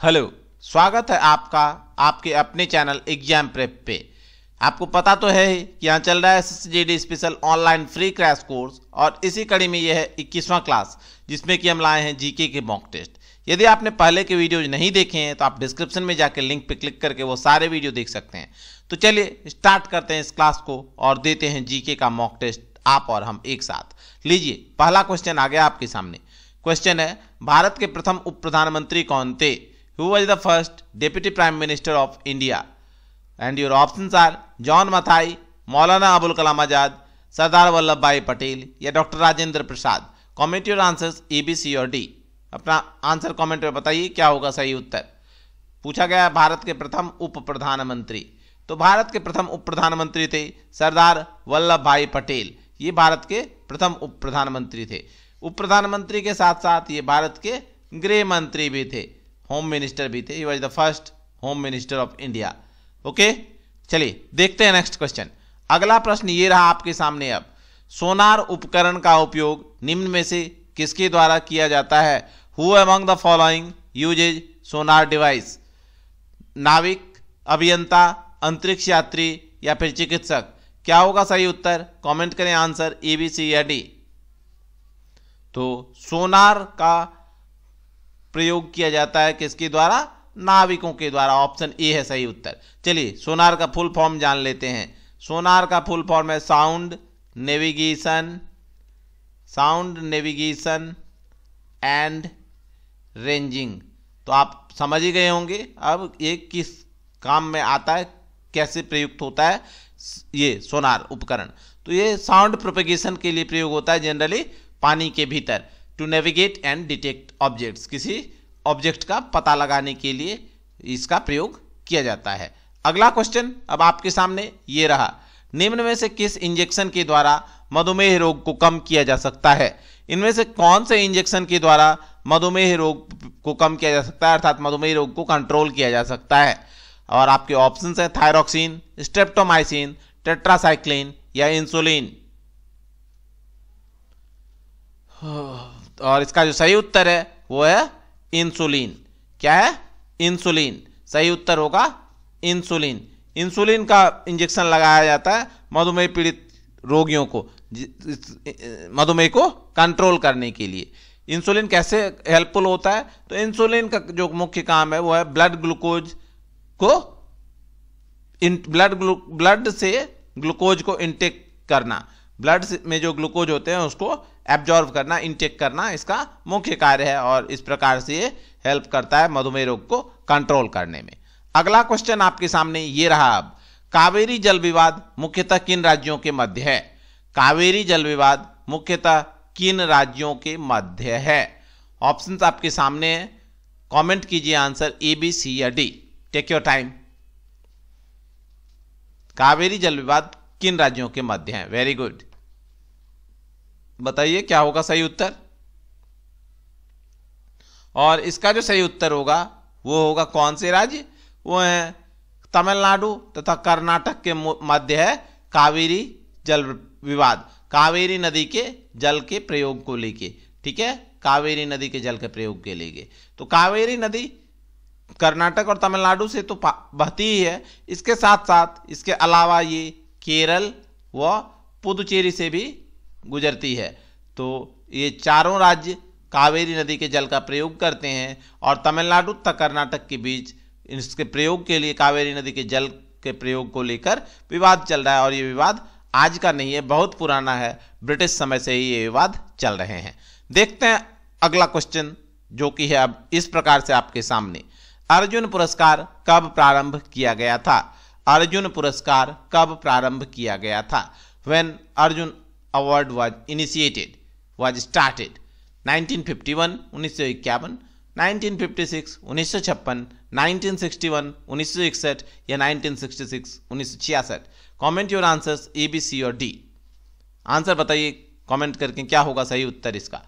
Hello, स्वागत है आपका आपके अपने चैनल एग्जाम प्रेप पे। आपको पता तो है कि यहाँ चल रहा है SSGD special online free crash course और इसी कड़ी में यह है 21वां क्लास जिसमें कि हम लाए हैं जीके के मॉक टेस्ट। यदि आपने पहले के वीडियोज नहीं देखे हैं तो आप डिस्क्रिप्शन में जाकर लिंक पे क्लिक करके वो सारे वीडियो देख सकते हैं। तो चलिए स्टार्ट करते हैं इस क्लास को और देते हैं जीके का मॉक टेस्ट आप और हम एक साथ। लीजिए, पहला क्वेश्चन आ गया आपके सामने। क्वेश्चन है, भारत के प्रथम उप प्रधानमंत्री कौन थे? Who was the first Deputy Prime Minister of India? And your options are John Mathai, Maulana Abul Kalam Azad, Sardar Vallabh Bhai Patel या doctor Rajendra Prasad. Comment your answers A, B, C और डी। अपना आंसर कमेंट में बताइए क्या होगा सही उत्तर। पूछा गया है भारत के प्रथम उप प्रधानमंत्री, तो भारत के प्रथम उप प्रधानमंत्री थे सरदार वल्लभ भाई पटेल। ये भारत के प्रथम उप प्रधानमंत्री थे। उप प्रधानमंत्री के साथ साथ ये भारत के गृह मंत्री भी थे, होम मिनिस्टर भी थे। He was the first home minister of India. Okay, चलिए देखते हैं नेक्स्ट क्वेश्चन। अगला प्रश्न ये रहा आपके सामने। अब सोनार उपकरण का उपयोग निम्न में से किसके द्वारा किया जाता है? Who among the following uses sonar device? नाविक, अभियंता, अंतरिक्ष यात्री या फिर चिकित्सक? क्या होगा सही उत्तर? कमेंट करें आंसर ए, बी, सी या डी। तो सोनार का प्रयोग किया जाता है किसके द्वारा? नाविकों के द्वारा। ऑप्शन ए है सही उत्तर। चलिए सोनार का फुल फॉर्म जान लेते हैं। सोनार का फुल फॉर्म है साउंड नेविगेशन एंड रेंजिंग। तो आप समझ ही गए होंगे अब ये किस काम में आता है, कैसे प्रयुक्त होता है ये सोनार उपकरण। तो ये साउंड प्रोपेगेशन के लिए प्रयोग होता है जनरली पानी के भीतर, to navigate and detect objects. किसी ऑब्जेक्ट का पता लगाने के लिए इसका प्रयोग किया जाता है। अगला क्वेश्चन अब आपके सामने ये रहा। निम्न में से किस इंजेक्शन के द्वारा मधुमेह रोग को कम किया जा सकता है? इनमें से कौन से इंजेक्शन के द्वारा मधुमेह रोग को कम किया जा सकता है, अर्थात मधुमेह रोग को कंट्रोल किया जा सकता है? और आपके ऑप्शंस है थायरॉक्सिन, स्ट्रेप्टोमाइसिन, टेट्रासाइक्लिन या इंसुलिन। और इसका जो सही उत्तर है वो है इंसुलिन। क्या है? इंसुलिन। सही उत्तर होगा इंसुलिन। इंसुलिन का इंजेक्शन लगाया जाता है मधुमेह पीड़ित रोगियों को मधुमेह को कंट्रोल करने के लिए। इंसुलिन कैसे हेल्पफुल होता है? तो इंसुलिन का जो मुख्य काम है वो है ब्लड से ग्लूकोज को इंटेक करना। ब्लड में जो ग्लूकोज होते हैं उसको एब्जॉर्ब करना, इंटेक करना इसका मुख्य कार्य है और इस प्रकार से ये हेल्प करता है मधुमेह रोग को कंट्रोल करने में। अगला क्वेश्चन आपके सामने ये रहा। अब कावेरी जल विवाद मुख्यतः किन राज्यों के मध्य है? कावेरी जल विवाद मुख्यतः किन राज्यों के मध्य है? ऑप्शंस आपके सामने है, कमेंट कीजिए आंसर ए, बी, सी या D. Take your time. Kaveri जल विवाद किन राज्यों के मध्य है? वेरी गुड, बताइए क्या होगा सही उत्तर। और इसका जो सही उत्तर होगा वो होगा कौन से राज्य? वो है तमिलनाडु तथा कर्नाटक के मध्य है कावेरी जल विवाद। कावेरी नदी के जल के प्रयोग को लेके, ठीक है, कावेरी नदी के जल के प्रयोग के लेके। तो कावेरी नदी कर्नाटक और तमिलनाडु से तो बहती ही है, इसके साथ साथ इसके अलावा ये केरल व पुदुचेरी से भी गुजरती है। तो ये चारों राज्य कावेरी नदी के जल का प्रयोग करते हैं और तमिलनाडु तथा कर्नाटक के बीच इसके प्रयोग के लिए कावेरी नदी के जल के प्रयोग को लेकर विवाद चल रहा है। और ये विवाद आज का नहीं है, बहुत पुराना है, ब्रिटिश समय से ही ये विवाद चल रहे हैं। देखते हैं अगला क्वेश्चन जो कि है अब इस प्रकार से आपके सामने। अर्जुन पुरस्कार कब प्रारंभ किया गया था? अर्जुन पुरस्कार कब प्रारंभ किया गया था? When Arjun Award was initiated, was started? 1951 1951, 1956 1956, 1961 1961 या 1966 1966? Comment your answers A, B, C और डी। आंसर बताइए कमेंट करके क्या होगा सही उत्तर इसका।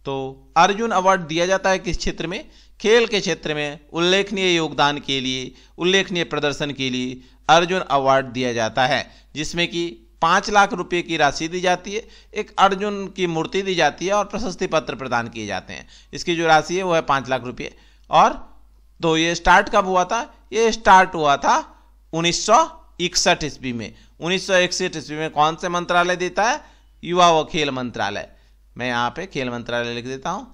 तो अर्जुन अवार्ड दिया जाता है किस क्षेत्र में? खेल के क्षेत्र में उल्लेखनीय योगदान के लिए, उल्लेखनीय प्रदर्शन के लिए अर्जुन अवार्ड दिया जाता है, जिसमें कि 5 लाख रुपए की राशि दी जाती है, एक अर्जुन की मूर्ति दी जाती है और प्रशस्ति पत्र प्रदान किए जाते हैं। इसकी जो राशि है वो है 5 लाख रुपये और तो ये स्टार्ट कब हुआ था? ये स्टार्ट हुआ था 1961 ईस्वी में। 1961 ईस्वी में कौन से मंत्रालय देता है? युवा व खेल मंत्रालय। मैं यहाँ पे खेल मंत्रालय लिख देता हूँ,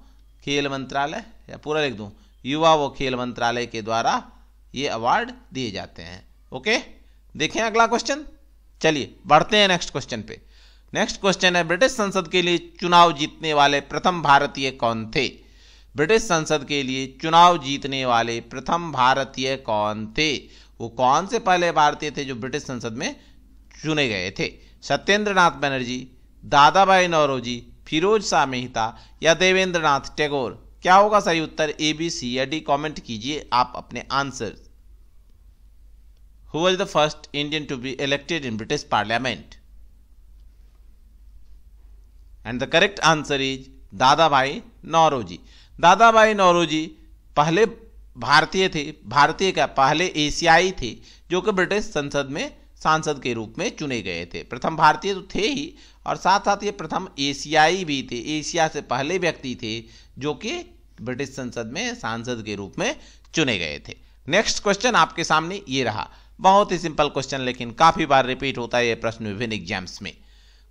खेल मंत्रालय, या पूरा लिख दूँ, युवा व खेल मंत्रालय के द्वारा ये अवार्ड दिए जाते हैं। ओके, देखें अगला क्वेश्चन। चलिए बढ़ते हैं नेक्स्ट क्वेश्चन पे। नेक्स्ट क्वेश्चन है, ब्रिटिश संसद के लिए चुनाव जीतने वाले प्रथम भारतीय कौन थे? ब्रिटिश संसद के लिए चुनाव जीतने वाले प्रथम भारतीय कौन थे? वो कौन से पहले भारतीय थे जो ब्रिटिश संसद में चुने गए थे? सत्येंद्र नाथ बनर्जी, दादा भाई नौरोजी, फिरोज शाह मेहता या देवेंद्र नाथ टैगोर? क्या होगा सही उत्तर? ए, बी, सी या डी? कमेंट कीजिए आप अपने answer. Who was the first Indian to be elected in British Parliament? And the correct answer is दादा भाई नौरोजी। दादा भाई नौरोजी पहले भारतीय थे, भारतीय क्या, पहले एशियाई थे जो कि ब्रिटिश संसद में सांसद के रूप में चुने गए थे। प्रथम भारतीय तो थे ही, और साथ साथ ये प्रथम एशियाई भी थे, एशिया से पहले व्यक्ति थे जो कि ब्रिटिश संसद में सांसद के रूप में चुने गए थे। नेक्स्ट क्वेश्चन आपके सामने ये रहा, बहुत ही सिंपल क्वेश्चन, लेकिन काफी बार रिपीट होता है ये प्रश्न विभिन्न एग्जाम्स में।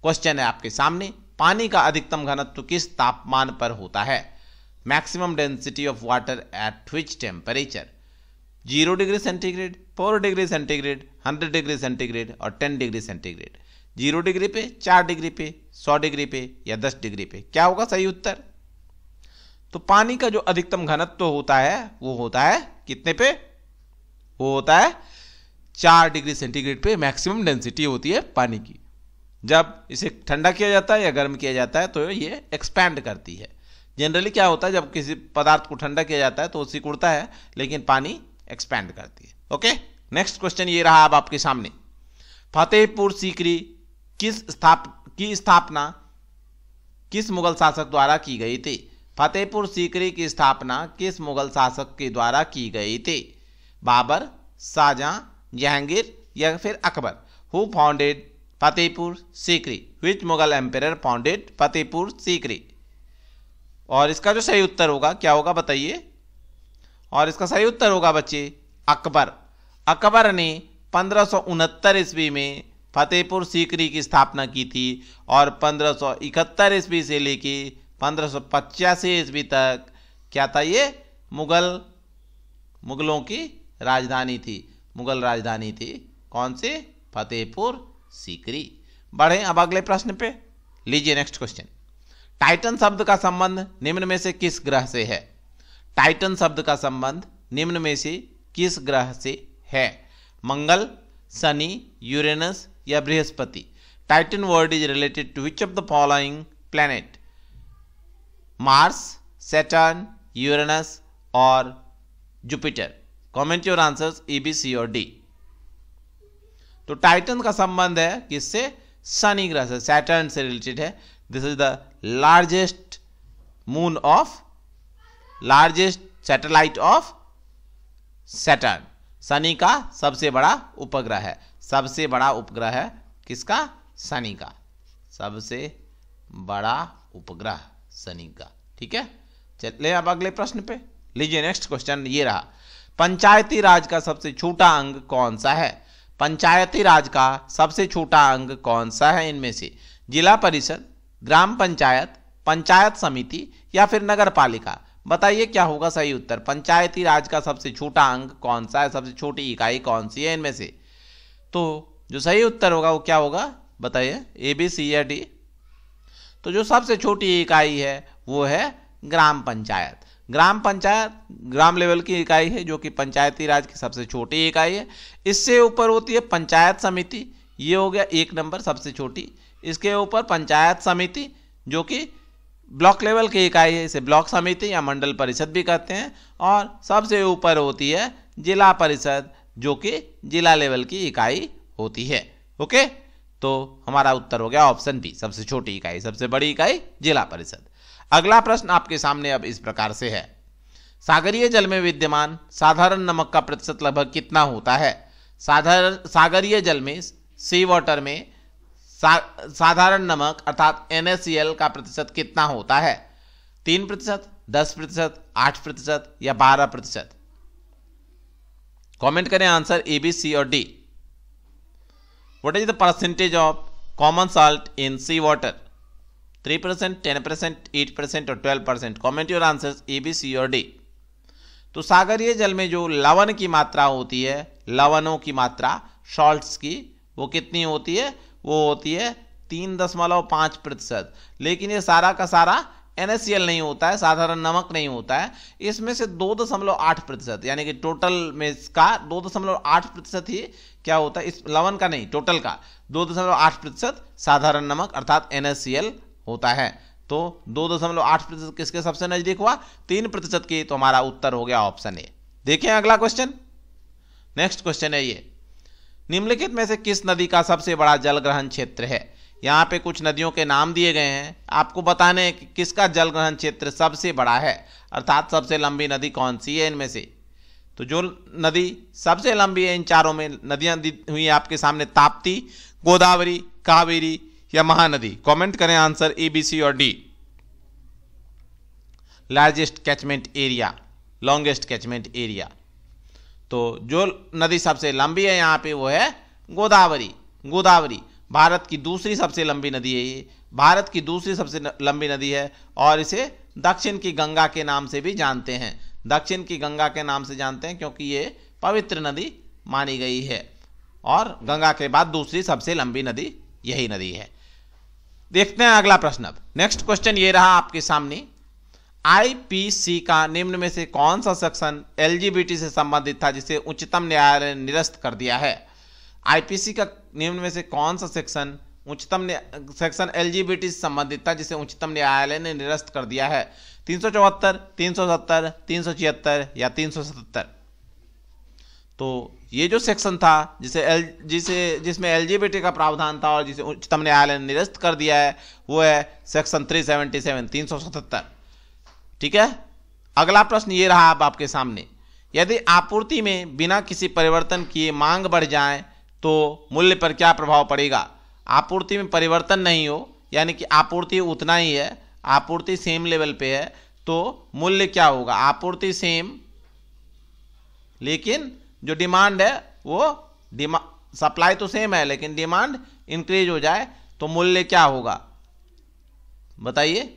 क्वेश्चन है आपके सामने, पानी का अधिकतम घनत्व किस तापमान पर होता है? Maximum density of water at which temperature? 0 degree centigrade, 4 degree centigrade, 100 degree centigrade और 10 डिग्री सेंटीग्रेड? 0 डिग्री पे, 4 डिग्री पे, 100 डिग्री पे या 10 डिग्री पे? क्या होगा सही उत्तर? तो पानी का जो अधिकतम घनत्व होता है वो होता है कितने पे? वो होता है 4 डिग्री सेंटीग्रेड पे मैक्सिमम डेंसिटी होती है पानी की। जब इसे ठंडा किया जाता है या गर्म किया जाता है तो ये एक्सपैंड करती है। जनरली क्या होता है, जब किसी पदार्थ को ठंडा किया जाता है तो वो सिकुड़ता है, लेकिन पानी एक्सपैंड करती है। ओके, नेक्स्ट क्वेश्चन ये रहा अब आपके सामने, फतेहपुर सीकरी की स्थापना किस मुगल शासक द्वारा की गई थी? फतेहपुर सीकरी की स्थापना किस मुगल शासक के द्वारा की गई थी? बाबर, शाहजहां, जहांगीर या फिर Akbar? Who founded Fatehpur Sikri? Which Mughal emperor founded Fatehpur Sikri? और इसका जो सही उत्तर होगा क्या होगा बताइए? और इसका सही उत्तर होगा बच्चे अकबर। अकबर ने 1569 ईस्वी में फतेहपुर सीकरी की स्थापना की थी और 1571 ईस्वी से लेके 1585 ईस्वी तक क्या था, ये मुगलों की राजधानी थी। मुगल राजधानी थी कौन सी? फतेहपुर सीकरी। बढ़े अब अगले प्रश्न पे, लीजिए नेक्स्ट क्वेश्चन। टाइटन शब्द का संबंध निम्न में से किस ग्रह से है? टाइटन शब्द का संबंध निम्न में से किस ग्रह से है? मंगल, शनि, यूरेनस या Brihaspati? Titan word is related to which of the following planet? Mars, Saturn, Uranus और Jupiter? Comment your answers, A, B, C और डी। तो टाइटन का संबंध है किससे? शनि ग्रह से, सैटर्न से रिलेटेड है। This is the largest moon of, largest satellite of Saturn. Shani का सबसे बड़ा उपग्रह है। सबसे बड़ा उपग्रह है किसका? शनि का। सबसे बड़ा उपग्रह शनि का। ठीक है, चलिए अब अगले प्रश्न पे, लीजिए नेक्स्ट क्वेश्चन ये रहा, पंचायती राज का सबसे छोटा अंग कौन सा है? पंचायती राज का सबसे छोटा अंग कौन सा है इनमें से? जिला परिषद, ग्राम पंचायत, पंचायत समिति या फिर नगर पालिका? बताइए क्या होगा सही उत्तर? पंचायती राज का सबसे छोटा अंग कौन सा है? सबसे छोटी इकाई कौन सी है इनमें से? तो जो सही उत्तर होगा वो क्या होगा बताइए, ए, बी, सी या डी? तो जो सबसे छोटी इकाई है वो है ग्राम पंचायत। ग्राम पंचायत ग्राम लेवल की इकाई है जो कि पंचायती राज की सबसे छोटी इकाई है। इससे ऊपर होती है पंचायत समिति, ये हो गया 1 नंबर सबसे छोटी। इसके ऊपर पंचायत समिति जो कि ब्लॉक लेवल की इकाई है, इसे ब्लॉक समिति या मंडल परिषद भी कहते हैं। और सबसे ऊपर होती है जिला परिषद जो कि जिला लेवल की इकाई होती है। ओके, तो हमारा उत्तर हो गया ऑप्शन बी, सबसे छोटी इकाई। सबसे बड़ी इकाई जिला परिषद। अगला प्रश्न आपके सामने अब इस प्रकार से है, सागरीय जल में विद्यमान साधारण नमक का प्रतिशत लगभग कितना होता है? सागरीय जल में, सी वाटर में साधारण नमक अर्थात NaCl का प्रतिशत कितना होता है? 3%, 10%, 8% या 12%? कमेंट करें आंसर ए, बी, सी और D. What is the percentage of common salt in sea water? 3%, 10%, 8% और 12%। Comment your answers A, B, C और डी। तो सागरीय जल में जो लवण की मात्रा होती है, लवणों की मात्रा, सॉल्ट्स की, वो कितनी होती है? वो होती है 3.5%। लेकिन ये सारा का सारा NaCl नहीं होता है, साधारण नमक नहीं होता है। इसमें से 2.8%, यानी कि टोटल में इसका 2.8% ही क्या होता है, इस लवण का नहीं, टोटल का 2.8% साधारण नमक अर्थात NaCl होता है। तो 2.8% किसके सबसे नजदीक हुआ? 3% की। तो हमारा उत्तर हो गया ऑप्शन ए। देखें अगला क्वेश्चन। नेक्स्ट क्वेश्चन है ये, निम्नलिखित में से किस नदी का सबसे बड़ा जल ग्रहण क्षेत्र है? यहाँ पे कुछ नदियों के नाम दिए गए हैं, आपको बताने हैं कि किसका जल ग्रहण क्षेत्र सबसे बड़ा है, अर्थात सबसे लंबी नदी कौन सी है इनमें से। तो जो नदी सबसे लंबी है इन चारों में, नदियां दी हुई आपके सामने, ताप्ती, गोदावरी, कावेरी या महानदी। कमेंट करें आंसर ए, बी, सी और D. Largest catchment area, longest catchment area. तो जो नदी सबसे लंबी है यहाँ पे वो है गोदावरी। गोदावरी भारत की दूसरी सबसे लंबी नदी है, ये भारत की दूसरी सबसे लंबी नदी है और इसे दक्षिण की गंगा के नाम से भी जानते हैं। दक्षिण की गंगा के नाम से जानते हैं क्योंकि ये पवित्र नदी मानी गई है और गंगा के बाद दूसरी सबसे लंबी नदी यही नदी है। देखते हैं अगला प्रश्न। अब नेक्स्ट क्वेश्चन ये रहा आपके सामने, IPC का निम्न में से कौन सा सेक्शन LGBT से संबंधित था जिसे उच्चतम न्यायालय ने निरस्त कर दिया है? IPC का निम्न में से कौन सा सेक्शन सेक्शन LGBT से संबंधित था जिसे उच्चतम न्यायालय ने निरस्त कर दिया है? 374, 370, 376 या 377। तो ये जो सेक्शन था जिसमें LGBT का प्रावधान था और जिसे उच्चतम न्यायालय ने निरस्त कर दिया है वो है सेक्शन 377, 377। ठीक है। अगला प्रश्न ये रहा अब आपके सामने, यदि आपूर्ति में बिना किसी परिवर्तन किए मांग बढ़ जाए तो मूल्य पर क्या प्रभाव पड़ेगा? आपूर्ति में परिवर्तन नहीं हो, यानी कि आपूर्ति उतना ही है, आपूर्ति सेम लेवल पे है, तो मूल्य क्या होगा? आपूर्ति सेम, लेकिन जो डिमांड है वो सप्लाई तो सेम है लेकिन डिमांड इंक्रीज हो जाए तो मूल्य क्या होगा? बताइए,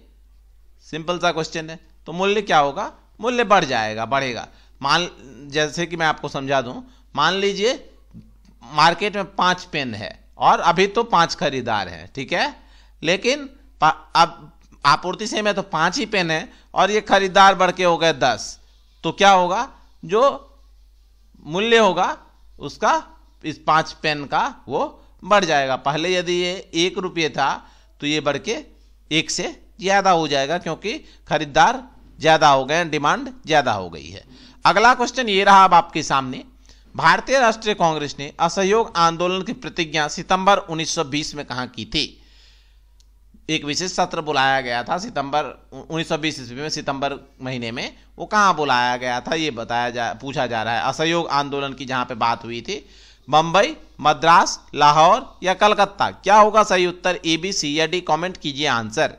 सिंपल सा क्वेश्चन है। तो मूल्य क्या होगा? मूल्य बढ़ जाएगा, बढ़ेगा। जैसे कि मैं आपको समझा दूं, मान लीजिए मार्केट में 5 पेन है और अभी तो 5 खरीदार हैं, ठीक है, लेकिन अब आपूर्ति सेम है तो 5 ही पेन है और ये खरीदार बढ़ के हो गए 10, तो क्या होगा? जो मूल्य होगा उसका इस 5 पेन का वो बढ़ जाएगा। पहले यदि ये 1 रुपये था तो ये बढ़ के 1 से ज़्यादा हो जाएगा क्योंकि खरीदार ज़्यादा हो गए, डिमांड ज़्यादा हो गई है। अगला क्वेश्चन ये रहा अब आपके सामने, भारतीय राष्ट्रीय कांग्रेस ने असहयोग आंदोलन की प्रतिज्ञा सितंबर 1920 में कहाँ की थी? एक विशेष सत्र बुलाया गया था सितंबर 1920 ईस्वी में, सितंबर महीने में। वो कहाँ बुलाया गया था ये पूछा जा रहा है। असहयोग आंदोलन की जहाँ पे बात हुई थी, बंबई, मद्रास, लाहौर या कलकत्ता? क्या होगा सही उत्तर? ए, बी, सी या डी? कमेंट कीजिए आंसर।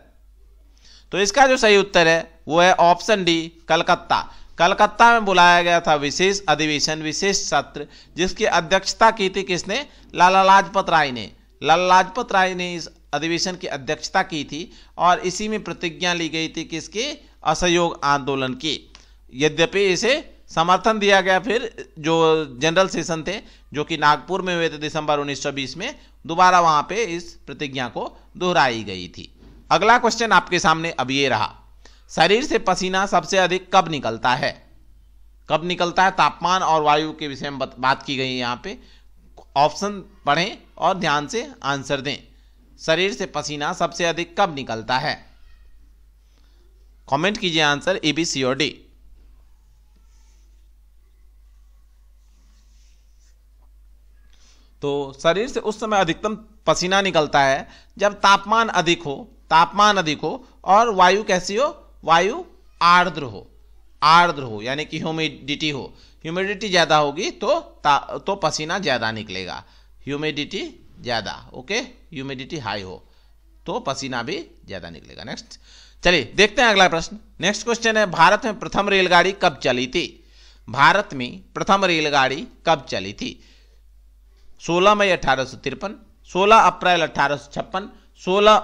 तो इसका जो सही उत्तर है वो है ऑप्शन डी, कलकत्ता। कलकत्ता में बुलाया गया था विशेष अधिवेशन, विशेष सत्र, जिसकी अध्यक्षता की थी किसने? लाला लाजपत राय ने। लाला लाजपत राय ने इस अधिवेशन की अध्यक्षता की थी और इसी में प्रतिज्ञा ली गई थी किसकी? असहयोग आंदोलन की। यद्यपि इसे समर्थन दिया गया फिर जो जनरल सेशन थे जो कि नागपुर में हुए थे दिसंबर 1920 में, दोबारा वहां पे इस प्रतिज्ञा को दोहराई गई थी। अगला क्वेश्चन आपके सामने अब ये रहा, शरीर से पसीना सबसे अधिक कब निकलता है? कब निकलता है? तापमान और वायु के विषय में बात की गई है यहाँ पे। ऑप्शन पढ़ें और ध्यान से आंसर दें। शरीर से पसीना सबसे अधिक कब निकलता है? कमेंट कीजिए आंसर ए, बी, सी और डी। तो शरीर से उस समय अधिकतम पसीना निकलता है जब तापमान अधिक हो और वायु कैसी हो? वायु आर्द्र हो यानी कि ह्यूमिडिटी हो। ह्यूमिडिटी ज़्यादा होगी तो पसीना ज़्यादा निकलेगा। ह्यूमिडिटी ज़्यादा, ओके, ह्यूमिडिटी हाई हो तो पसीना भी ज़्यादा निकलेगा। नेक्स्ट चलिए देखते हैं अगला प्रश्न। नेक्स्ट क्वेश्चन है, भारत में प्रथम रेलगाड़ी कब चली थी? भारत में प्रथम रेलगाड़ी कब चली थी? 16 मई 1853, 16 अप्रैल 1856, 16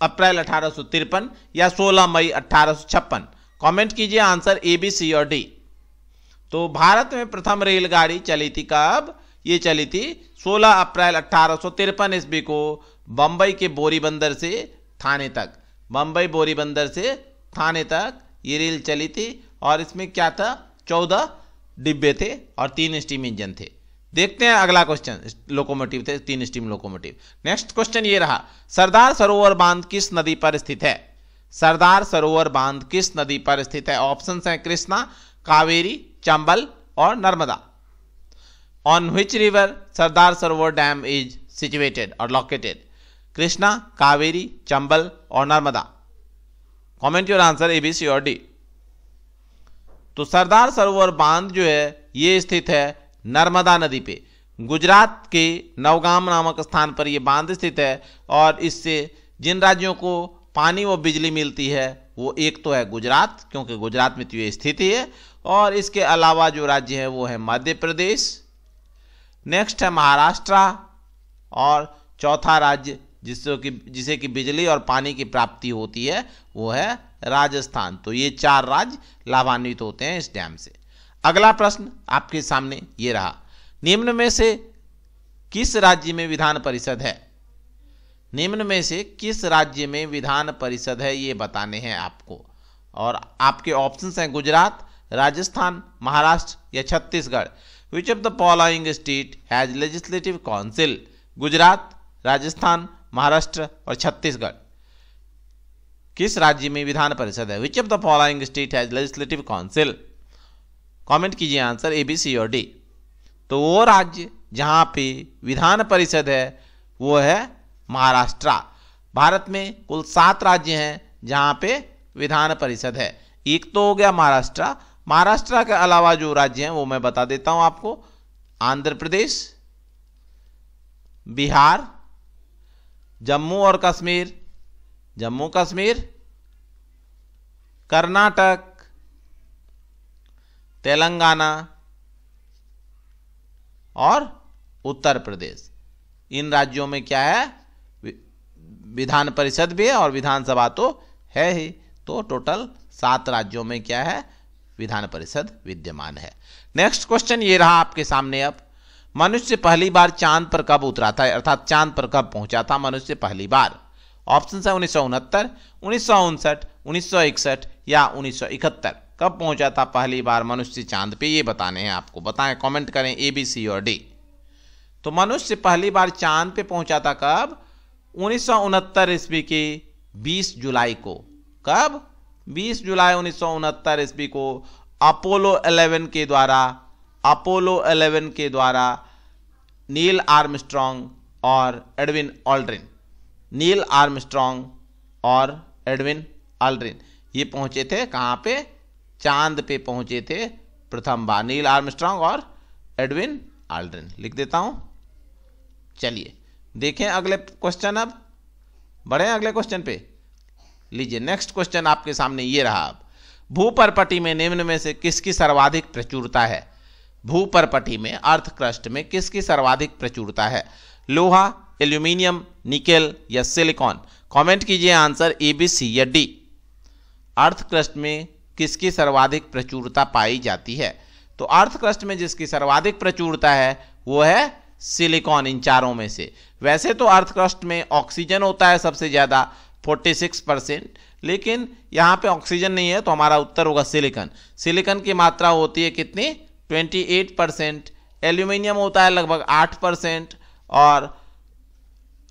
अप्रैल 1853 या 16 मई 1856? कमेंट कीजिए आंसर ए, बी, सी और डी। तो भारत में प्रथम रेलगाड़ी चली थी कब? ये चली थी 16 अप्रैल 1853 ईस्वी को बंबई के बोरी बंदर से थाने तक। बंबई बोरी बंदर से थाने तक ये रेल चली थी और इसमें क्या था? 14 डिब्बे थे और 3 स्टीम इंजन थे। देखते हैं अगला क्वेश्चन। लोकोमोटिव थे, 3 स्टीम लोकोमोटिव। नेक्स्ट क्वेश्चन ये रहा, सरदार सरोवर बांध किस नदी पर स्थित है? सरदार सरोवर बांध किस नदी पर स्थित है? ऑप्शन है कृष्णा, कावेरी, चंबल और Narmada. On which river Sardar Sarovar dam is situated और लोकेटेड? कृष्णा, कावेरी, चंबल और Narmada. Comment your answer A, B, C और डी। तो सरदार सरोवर बांध जो है ये स्थित है नर्मदा नदी पे। गुजरात के नवगाम नामक स्थान पर यह बांध स्थित है और इससे जिन राज्यों को पानी व बिजली मिलती है वो एक तो है गुजरात, क्योंकि गुजरात में तो ये स्थिति है, और इसके अलावा जो राज्य है वो है मध्य प्रदेश, नेक्स्ट है महाराष्ट्र, और चौथा राज्य जिसे कि बिजली और पानी की प्राप्ति होती है वो है राजस्थान। तो ये 4 राज्य लाभान्वित होते हैं इस डैम से। अगला प्रश्न आपके सामने ये रहा, निम्न में से किस राज्य में विधान परिषद है? निम्न में से किस राज्य में विधान परिषद है ये बताने हैं आपको, और आपके ऑप्शंस हैं गुजरात, राजस्थान, महाराष्ट्र या छत्तीसगढ़। विच of the following state has legislative council? Gujarat, Rajasthan, Maharashtra और छत्तीसगढ़। किस राज्य में विधान परिषद है? विच of the following state has legislative council? Comment कीजिए आंसर ए, बी, सी और डी। तो वो राज्य जहां पे विधान परिषद है वो है महाराष्ट्र। भारत में कुल 7 राज्य हैं जहां पे विधान परिषद है। एक तो हो गया महाराष्ट्र। महाराष्ट्र के अलावा जो राज्य हैं वो मैं बता देता हूं आपको, आंध्र प्रदेश, बिहार, जम्मू और कश्मीर, जम्मू कश्मीर, कर्नाटक, तेलंगाना और उत्तर प्रदेश। इन राज्यों में क्या है? विधान परिषद भी है और विधानसभा तो है ही। तो टोटल 7 राज्यों में क्या है? विधान परिषद विद्यमान है। नेक्स्ट क्वेश्चन ये रहा आपके सामने। अब मनुष्य पहली बार चांद पर कब उतरा था, अर्थात चांद पर कब पहुंचा था मनुष्य पहली बार? ऑप्शन है 1969, 1959, 1961 या 1971। कब पहुंचा था पहली बार मनुष्य चांद पे, ये बताने हैं आपको। बताएं, कमेंट करें ए, बी, सी और डी। तो मनुष्य पहली बार चांद पे पहुंचा था कब? 1969 ईस्वी के 20 जुलाई को। कब? 20 जुलाई 1969 ईस्वी को अपोलो 11 के द्वारा नील आर्मस्ट्रॉन्ग और एडविन ऑल्ड्रिन, नील आर्मस्ट्रॉन्ग और एडविन ऑल्ड्रिन ये पहुंचे थे कहां पे? चांद पे पहुंचे थे प्रथम बार, नील आर्मस्ट्रॉन्ग और एडविन ऑल्ड्रिन। लिख देता हूं। चलिए देखें अगले क्वेश्चन। अब बढ़े अगले क्वेश्चन पे। लीजिए नेक्स्ट क्वेश्चन आपके सामने ये रहा। अब भूपरपटी में निम्न में से किसकी सर्वाधिक प्रचुरता है? भूपरपटी में, अर्थ क्रस्ट में किसकी सर्वाधिक प्रचुरता है? लोहा, एल्यूमिनियम, निकेल या सिलिकॉन? कमेंट कीजिए आंसर ए, बी, सी या डी। अर्थ क्रस्ट में किसकी सर्वाधिक प्रचुरता पाई जाती है? तो अर्थ क्रस्ट में जिसकी सर्वाधिक प्रचुरता है वो है सिलिकॉन, इन चारों में से। वैसे तो अर्थ क्रस्ट में ऑक्सीजन होता है सबसे ज्यादा 46%, लेकिन यहां पे ऑक्सीजन नहीं है तो हमारा उत्तर होगा सिलिकॉन। सिलिकॉन की मात्रा होती है कितनी? 28%। एल्यूमिनियम होता है लगभग 8% और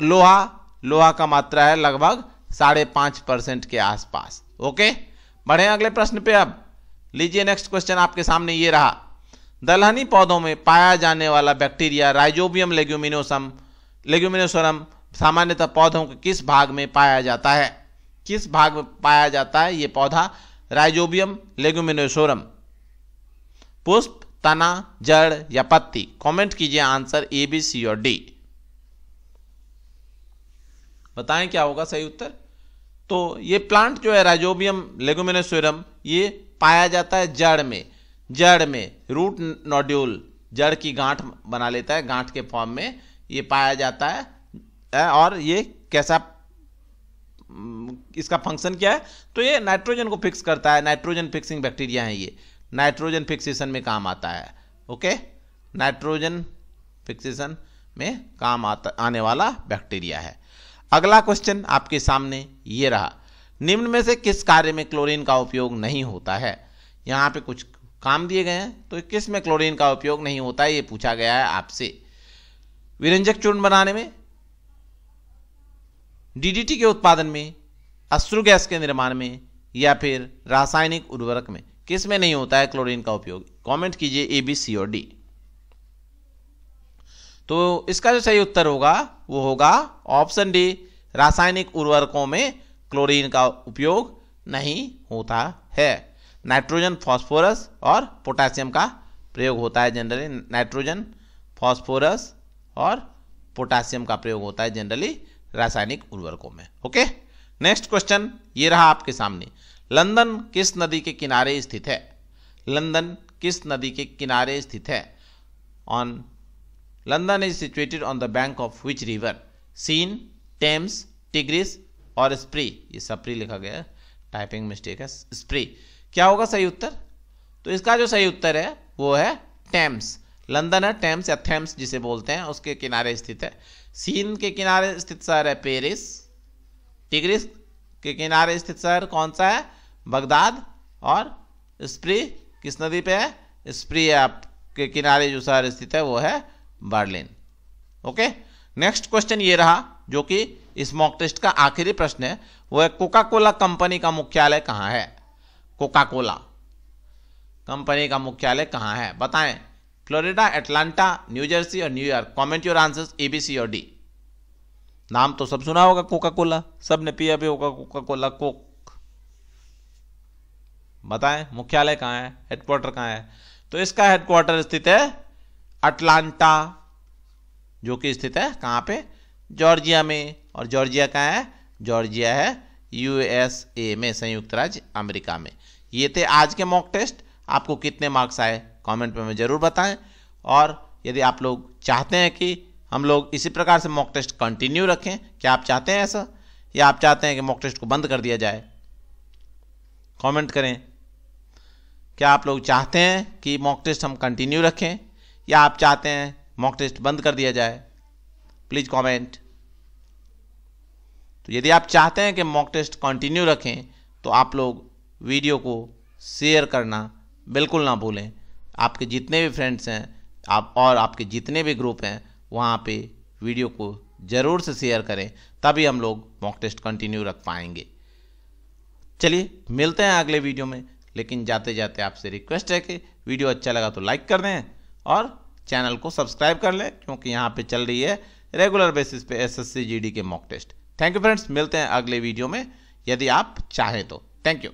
लोहा का मात्रा है लगभग 5.5% के आसपास। ओके, बढ़े अगले प्रश्न पे। अब लीजिए नेक्स्ट क्वेश्चन आपके सामने ये रहा। दलहनी पौधों में पाया जाने वाला बैक्टीरिया राइजोबियम लेग्यूमिनोसोरम सामान्यतः पौधों के किस भाग में पाया जाता है? किस भाग में पाया जाता है ये पौधा राइजोबियम लेग्यूमिनोसोरम? पुष्प, तना, जड़ या पत्ती? कमेंट कीजिए आंसर ए, बी, सी और डी। बताएं क्या होगा सही उत्तर। तो ये प्लांट जो है राइजोबियम लेग्यूमिनोसोरम ये पाया जाता है जड़ में। जड़ में रूट नोड्यूल, जड़ की गांठ बना लेता है, गांठ के फॉर्म में ये पाया जाता है। और ये कैसा, इसका फंक्शन क्या है, तो ये नाइट्रोजन को फिक्स करता है, नाइट्रोजन फिक्सिंग बैक्टीरिया है, ये नाइट्रोजन फिक्सेशन में काम आता है। ओके, नाइट्रोजन फिक्सेशन में काम आने वाला बैक्टीरिया है। अगला क्वेश्चन आपके सामने ये रहा, निम्न में से किस कार्य में क्लोरीन का उपयोग नहीं होता है। यहाँ पे कुछ काम दिए गए हैं, तो किस में क्लोरीन का उपयोग नहीं होता है ये पूछा गया है आपसे। विरंजक चूर्ण बनाने में, डीडीटी के उत्पादन में, अश्रु गैस के निर्माण में, या फिर रासायनिक उर्वरक में, किस में नहीं होता है क्लोरीन का उपयोग। कमेंट कीजिए ए, बी, सी और डी। तो इसका जो सही उत्तर होगा वो होगा ऑप्शन डी, रासायनिक उर्वरकों में क्लोरीन का उपयोग नहीं होता है। नाइट्रोजन, फास्फोरस और पोटेशियम का प्रयोग होता है जनरली, नाइट्रोजन, फास्फोरस और पोटेशियम का प्रयोग होता है जनरली रासायनिक उर्वरकों में। ओके, नेक्स्ट क्वेश्चन ये रहा आपके सामने, लंदन किस नदी के किनारे स्थित है। लंदन किस नदी के किनारे स्थित है। On London is situated on the bank of which river, Seine, Thames, Tigris और स्प्री। ये स्प्री लिखा गया है, टाइपिंग मिस्टेक है, स्प्री। क्या होगा सही उत्तर, तो इसका जो सही उत्तर है वो है टेम्स। लंदन है टेम्स या थेम्स जिसे बोलते हैं, उसके किनारे स्थित है। सीन के किनारे स्थित शहर है पेरिस। टिग्रिस के किनारे स्थित शहर कौन सा है, बगदाद। और स्प्री किस नदी पे है, स्प्री आपके किनारे जो शहर स्थित है वो है बर्लिन। ओके, नेक्स्ट क्वेश्चन ये रहा जो कि इस मॉक टेस्ट का आखिरी प्रश्न है, वो है कोका कोला कंपनी का मुख्यालय कहाँ है। कोका कोला कंपनी का मुख्यालय कहाँ है, बताएं। फ्लोरिडा, अटलांटा, न्यू जर्सी और New York. Comment your answers A, B, C और डी। नाम तो सब सुना होगा कोका कोला, सब ने पिया भी होगा कोका कोला, कोक। बताएं मुख्यालय कहाँ है, हेडक्वार्टर कहाँ है। तो इसका हेडक्वार्टर स्थित है अटलांटा, जो कि स्थित है कहाँ पे, जॉर्जिया में। और जॉर्जिया कहाँ है, जॉर्जिया है यूएसए में, संयुक्त राज्य अमेरिका में। ये थे आज के मॉक टेस्ट। आपको कितने मार्क्स आए कमेंट में जरूर बताएं। और यदि आप लोग चाहते हैं कि हम लोग इसी प्रकार से मॉक टेस्ट कंटिन्यू रखें, क्या आप चाहते हैं ऐसा, या आप चाहते हैं कि मॉक टेस्ट को बंद कर दिया जाए, कमेंट करें। क्या आप लोग चाहते हैं कि मॉक टेस्ट हम कंटिन्यू रखें, या आप चाहते हैं मॉक टेस्ट बंद कर दिया जाए, प्लीज कमेंट। तो यदि आप चाहते हैं कि मॉक टेस्ट कंटिन्यू रखें तो आप लोग वीडियो को शेयर करना बिल्कुल ना भूलें। आपके जितने भी फ्रेंड्स हैं आप और आपके जितने भी ग्रुप हैं वहाँ पे वीडियो को ज़रूर से शेयर करें, तभी हम लोग मॉक टेस्ट कंटिन्यू रख पाएंगे। चलिए मिलते हैं अगले वीडियो में, लेकिन जाते जाते आपसे रिक्वेस्ट है कि वीडियो अच्छा लगा तो लाइक कर दें और चैनल को सब्सक्राइब कर लें, क्योंकि यहाँ पे चल रही है रेगुलर बेसिस पे एसएससी जीडी के mock test. Thank you friends, मिलते हैं अगले वीडियो में यदि आप चाहें तो। Thank you.